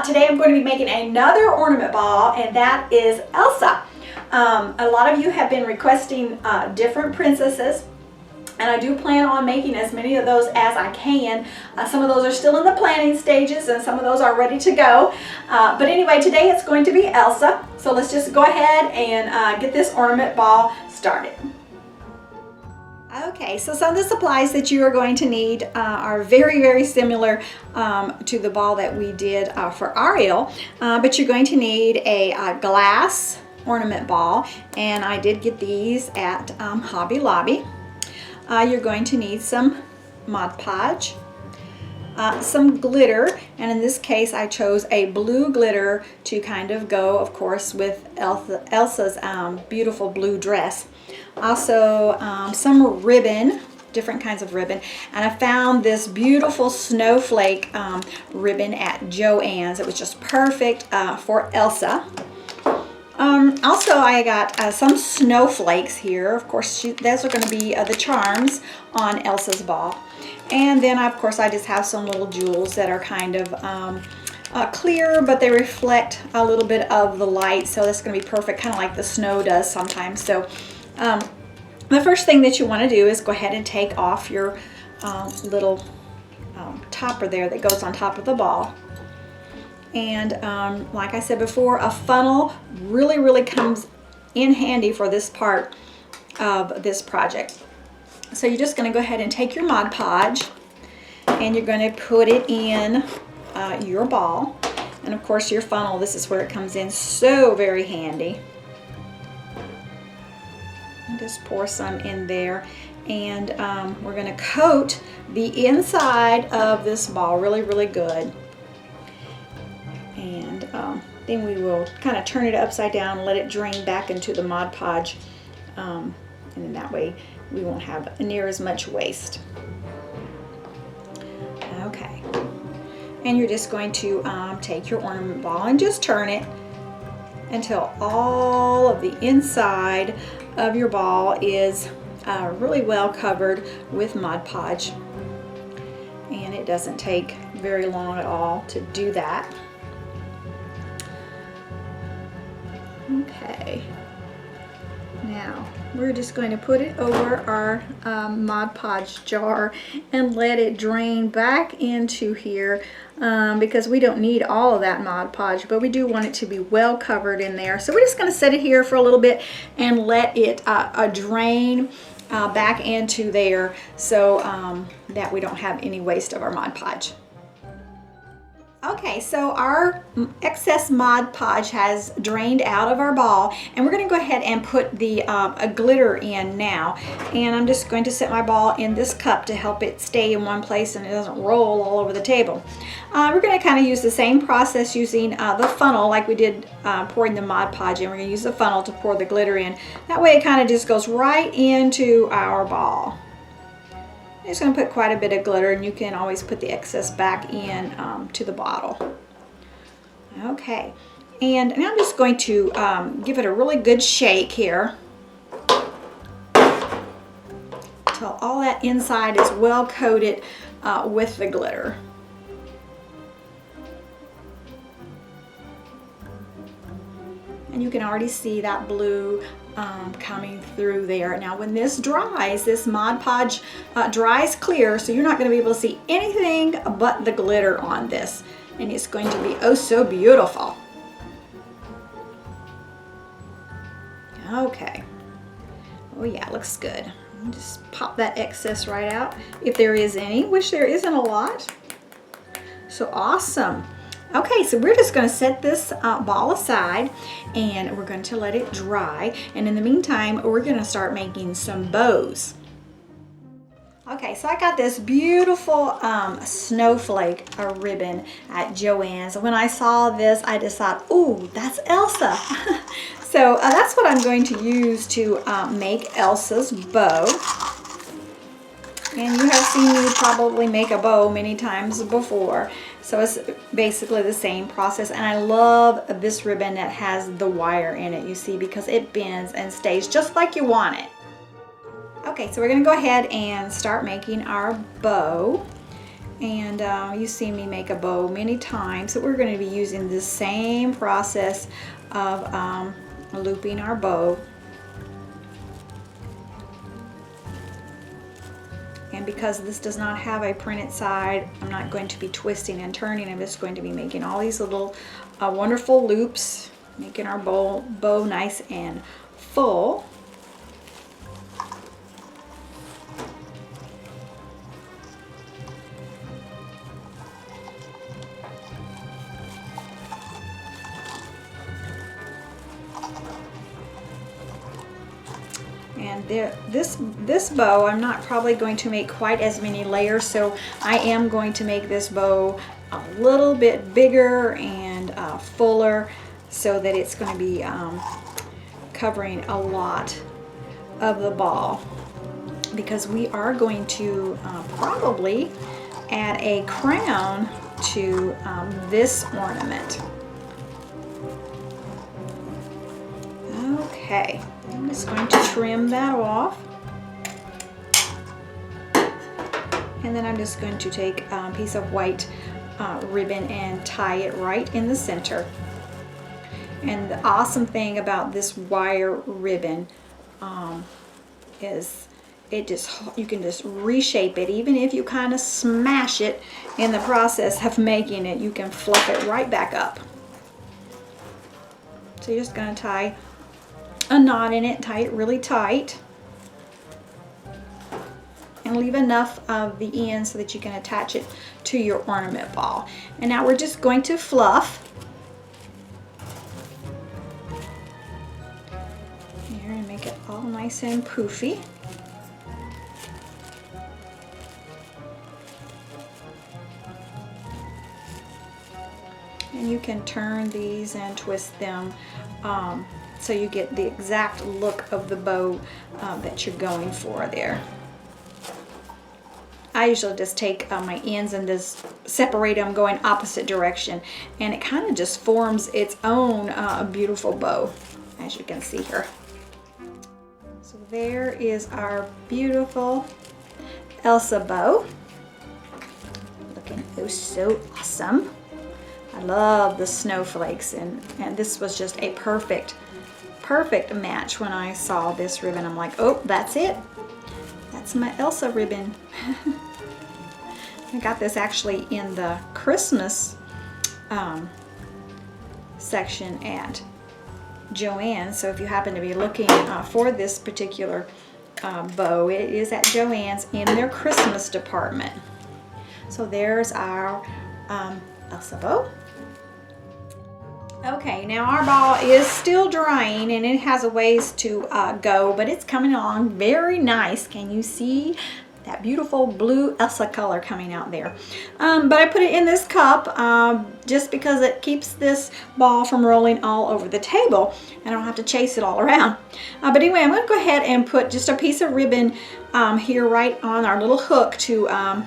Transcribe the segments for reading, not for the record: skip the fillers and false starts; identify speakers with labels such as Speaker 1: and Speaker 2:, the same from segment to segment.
Speaker 1: Today I'm going to be making another ornament ball, and that is Elsa. A lot of you have been requesting different princesses, and I do plan on making as many of those as I can. Some of those are still in the planning stages, and some of those are ready to go. But anyway, today it's going to be Elsa. So let's just go ahead and get this ornament ball started. Okay, so some of the supplies that you are going to need are very similar to the ball that we did for Ariel, but you're going to need a glass ornament ball, and I did get these at Hobby Lobby. You're going to need some Mod Podge, some glitter, and in this case I chose a blue glitter to kind of go, of course, with Elsa's beautiful blue dress. Also some ribbon, different kinds of ribbon, and I found this beautiful snowflake ribbon at Joann's. It was just perfect for Elsa. Also, I got some snowflakes here. Of course, those are going to be the charms on Elsa's ball. And then, of course, I just have some little jewels that are kind of clear, but they reflect a little bit of the light. So that's going to be perfect, kind of like the snow does sometimes. So the first thing that you want to do is go ahead and take off your little topper there that goes on top of the ball. And like I said before, a funnel really comes in handy for this part of this project. So you're just going to go ahead and take your Mod Podge, and you're going to put it in your ball. And of course your funnel, this is where it comes in so very handy. And just pour some in there, and we're going to coat the inside of this ball really good. And then we will kind of turn it upside down and let it drain back into the Mod Podge, and then that way we won't have near as much waste. Okay, and you're just going to take your ornament ball and just turn it until all of the inside of your ball is really well covered with Mod Podge, and it doesn't take very long at all to do that. Okay, now we're just going to put it over our Mod Podge jar and let it drain back into here because we don't need all of that Mod Podge, but we do want it to be well covered in there. So we're just going to set it here for a little bit and let it drain back into there, so that we don't have any waste of our Mod Podge. Okay, so our excess Mod Podge has drained out of our ball, and we're going to go ahead and put the glitter in now. And I'm just going to set my ball in this cup to help it stay in one place and it doesn't roll all over the table. We're going to kind of use the same process using the funnel like we did pouring the Mod Podge in. We're going to use the funnel to pour the glitter in. That way it kind of just goes right into our ball. I'm just going to put quite a bit of glitter, and you can always put the excess back in to the bottle. Okay, and now I'm just going to give it a really good shake here until all that inside is well coated with the glitter. And you can already see that blue coming through there. Now when this dries, this Mod Podge dries clear, so you're not going to be able to see anything but the glitter on this, and it's going to be oh so beautiful. Okay, oh yeah, it looks good. Just pop that excess right out if there is any, which there isn't a lot. So awesome. Okay, so we're just going to set this ball aside, and we're going to let it dry, and in the meantime we're going to start making some bows. Okay, so I got this beautiful snowflake ribbon at Joann's. When I saw this, I just thought, ooh, that's Elsa. So that's what I'm going to use to make Elsa's bow. And you have seen me probably make a bow many times before. So it's basically the same process, and I love this ribbon that has the wire in it, you see, because it bends and stays just like you want it. Okay, so we're going to go ahead and start making our bow. And you've seen me make a bow many times, so we're going to be using the same process of looping our bow. And because this does not have a printed side, I'm not going to be twisting and turning. I'm just going to be making all these little wonderful loops, making our bow nice and full. And this bow, I'm not probably going to make quite as many layers, so I am going to make this bow a little bit bigger and fuller, so that it's going to be covering a lot of the ball, because we are going to probably add a crown to this ornament. Okay. I'm just going to trim that off, and then I'm just going to take a piece of white ribbon and tie it right in the center. And the awesome thing about this wire ribbon is you can just reshape it. Even if you kind of smash it in the process of making it, you can fluff it right back up. So you're just going to tie a knot in it, tie it really tight, and leave enough of the end so that you can attach it to your ornament ball. And now we're just going to fluff. Here, and make it all nice and poofy. And you can turn these and twist them so you get the exact look of the bow that you're going for there. I usually just take my ends and just separate them going opposite direction, and it kind of just forms its own beautiful bow, as you can see here. So there is our beautiful Elsa bow, looking oh so awesome. I love the snowflakes, and this was just a perfect match. When I saw this ribbon, I'm like, oh, that's it. That's my Elsa ribbon. I got this actually in the Christmas section at Joann's. So if you happen to be looking for this particular bow, it is at Joann's in their Christmas department. So there's our Elsa bow. Okay, now our ball is still drying and it has a ways to go, but it's coming along very nice. Can you see that beautiful blue Elsa color coming out there? But I put it in this cup just because it keeps this ball from rolling all over the table. I don't have to chase it all around. But anyway, I'm going to go ahead and put just a piece of ribbon here right on our little hook to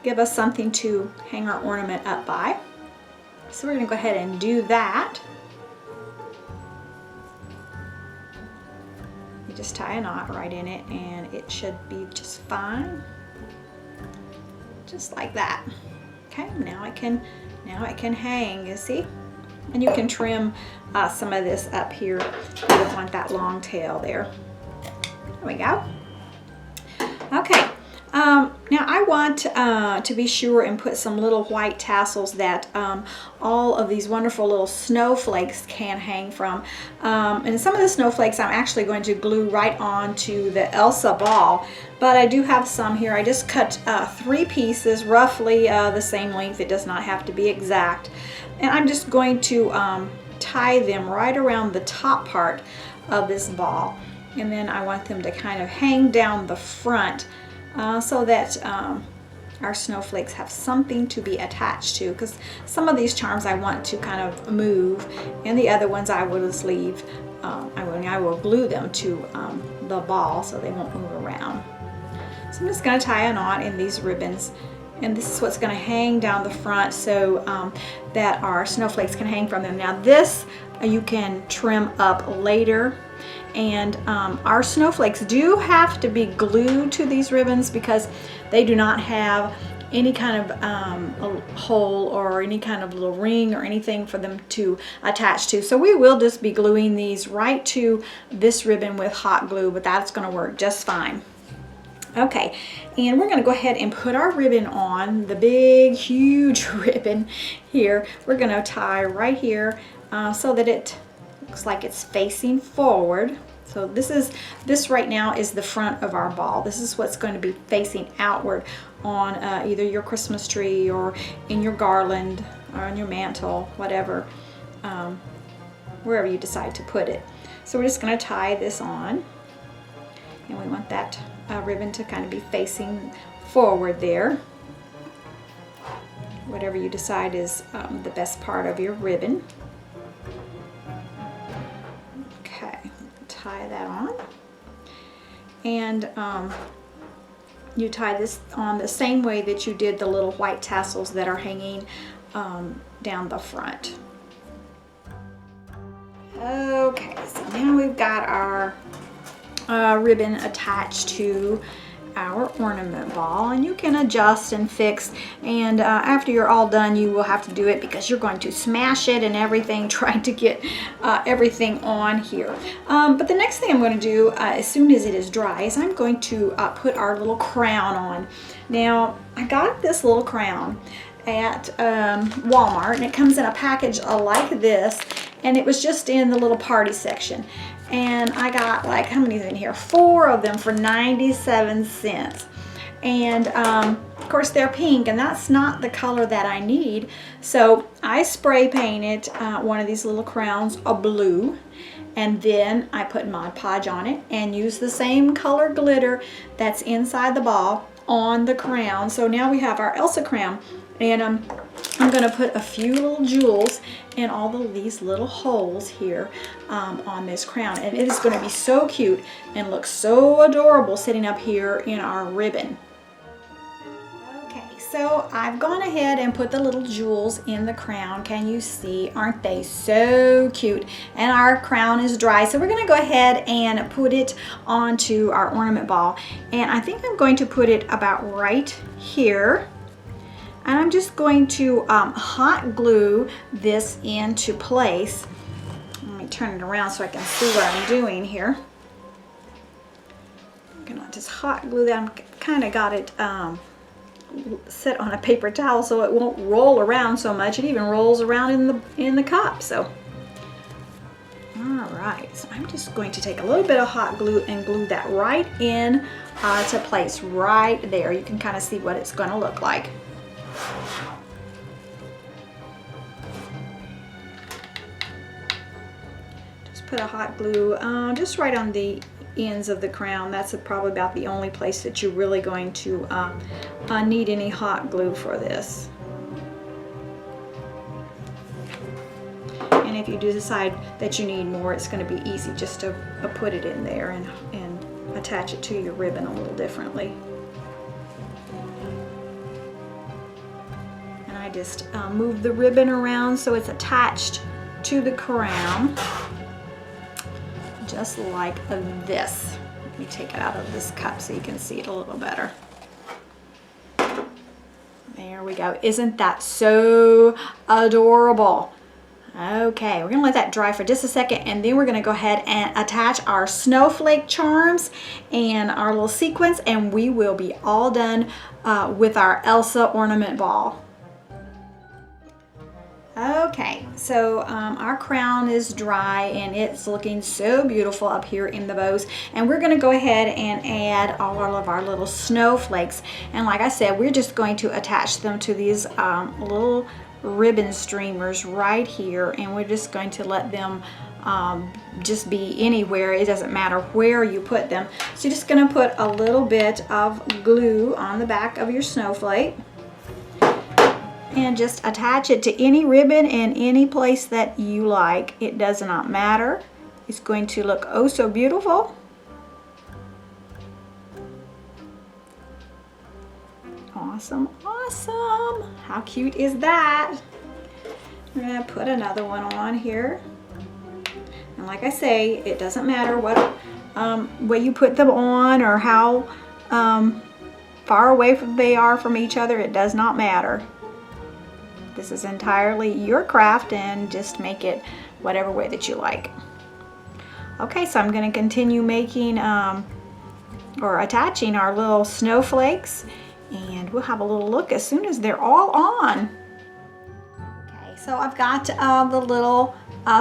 Speaker 1: give us something to hang our ornament up by. So we're going to go ahead and do that. You just tie a knot right in it and it should be just fine. Just like that. Okay, now it can hang, you see? And you can trim some of this up here if you don't want that long tail there. There we go. Okay. Now I want to be sure and put some little white tassels that all of these wonderful little snowflakes can hang from. And some of the snowflakes I'm actually going to glue right onto the Elsa ball, but I do have some here. I just cut 3 pieces, roughly the same length. It does not have to be exact. And I'm just going to tie them right around the top part of this ball. And then I want them to kind of hang down the front so that our snowflakes have something to be attached to, because some of these charms I want to kind of move, and the other ones I will just leave. I will glue them to the ball so they won't move around. So I'm just going to tie a knot in these ribbons, and this is what's going to hang down the front so that our snowflakes can hang from them. Now this you can trim up later. And our snowflakes do have to be glued to these ribbons because they do not have any kind of a hole or any kind of little ring or anything for them to attach to. So we will just be gluing these right to this ribbon with hot glue, but that's going to work just fine. Okay, and we're going to go ahead and put our ribbon on, the big huge ribbon here. We're going to tie right here so that it looks like it's facing forward. So this right now is the front of our ball. This is what's going to be facing outward on either your Christmas tree or in your garland or on your mantle, whatever, wherever you decide to put it. So we're just going to tie this on, and we want that ribbon to kind of be facing forward there, whatever you decide is the best part of your ribbon. Tie that on, and you tie this on the same way that you did the little white tassels that are hanging down the front. Okay, so now we've got our ribbon attached to our ornament ball, and you can adjust and fix, and after you're all done you will have to do it because you're going to smash it and everything, trying to get everything on here. But the next thing I'm going to do as soon as it is dry is I'm going to put our little crown on. Now I got this little crown at Walmart, and it comes in a package like this, and it was just in the little party section. And I got, like, how many is in here? 4 of them for 97 cents. And of course they're pink, and that's not the color that I need. So I spray painted one of these little crowns a blue, and then I put Mod Podge on it and used the same color glitter that's inside the ball on the crown. So now we have our Elsa crown, and I'm going to put a few little jewels in all of these little holes here on this crown, and it is going to be so cute and look so adorable sitting up here in our ribbon. Okay, so I've gone ahead and put the little jewels in the crown. Can you see? Aren't they so cute? And our crown is dry, so we're going to go ahead and put it onto our ornament ball, and I think I'm going to put it about right here. And I'm just going to hot glue this into place. Let me turn it around so I can see what I'm doing here. I'm gonna just hot glue that. I've kind of got it set on a paper towel so it won't roll around so much. It even rolls around in the cup. So, all right. So I'm just going to take a little bit of hot glue and glue that right in to place right there. You can kind of see what it's going to look like. Just put a hot glue just right on the ends of the crown. That's probably about the only place that you're really going to need any hot glue for this. And if you do decide that you need more, it's going to be easy just to put it in there and attach it to your ribbon a little differently. Just move the ribbon around so it's attached to the crown, just like this. Let me take it out of this cup so you can see it a little better. There we go. Isn't that so adorable? Okay, we're gonna let that dry for just a second, and then we're gonna go ahead and attach our snowflake charms and our little sequins, and we will be all done with our Elsa ornament ball. Okay, so our crown is dry and it's looking so beautiful up here in the bows, and we're going to go ahead and add all of our little snowflakes, and like I said, we're just going to attach them to these little ribbon streamers right here, and we're just going to let them just be anywhere. It doesn't matter where you put them. So you're just going to put a little bit of glue on the back of your snowflake and just attach it to any ribbon in any place that you like. It does not matter. It's going to look oh so beautiful. Awesome, awesome. How cute is that? We're going to put another one on here. And like I say, it doesn't matter what way you put them on or how far away they are from each other, it does not matter. This is entirely your craft, and just make it whatever way that you like. Okay, so I'm going to continue making or attaching our little snowflakes, and we'll have a little look as soon as they're all on. Okay, so I've got the little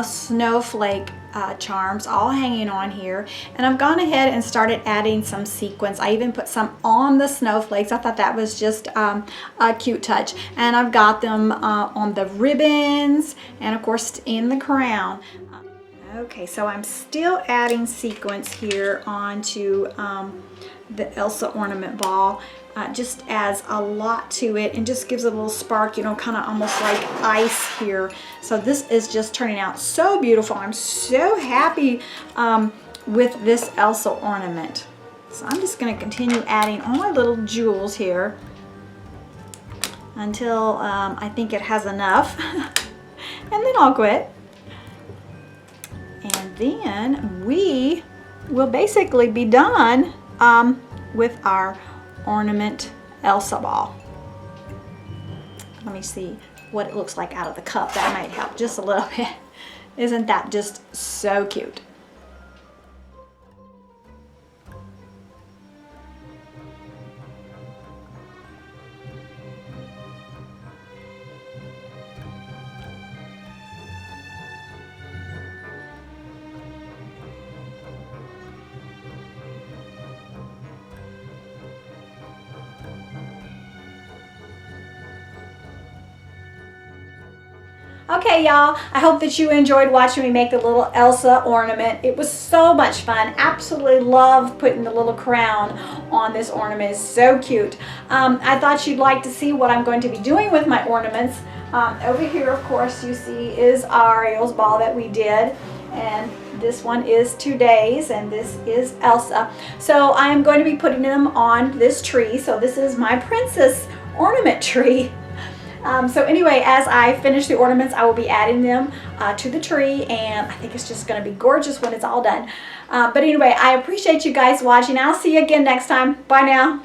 Speaker 1: snowflake charms all hanging on here, and I've gone ahead and started adding some sequins. I even put some on the snowflakes. I thought that was just a cute touch, and I've got them on the ribbons and of course in the crown. Okay, so I'm still adding sequins here onto the Elsa ornament ball. Just adds a lot to it and just gives it a little spark, you know, kind of almost like ice here. So this is just turning out so beautiful. I'm so happy with this Elsa ornament. So I'm just going to continue adding all my little jewels here until I think it has enough, and then I'll quit. And then we will basically be done with our ornament Elsa ball. Let me see what it looks like out of the cup. That might help just a little bit. Isn't that just so cute? Okay, y'all, I hope that you enjoyed watching me make the little Elsa ornament. It was so much fun. Absolutely love putting the little crown on this ornament. It's so cute. I thought you'd like to see what I'm going to be doing with my ornaments. Over here, of course, you see is Ariel's ball that we did. And this one is today's, and this is Elsa. So I am going to be putting them on this tree. So this is my princess ornament tree. So anyway, as I finish the ornaments, I will be adding them to the tree, and I think it's just going to be gorgeous when it's all done. But anyway, I appreciate you guys watching. I'll see you again next time. Bye now.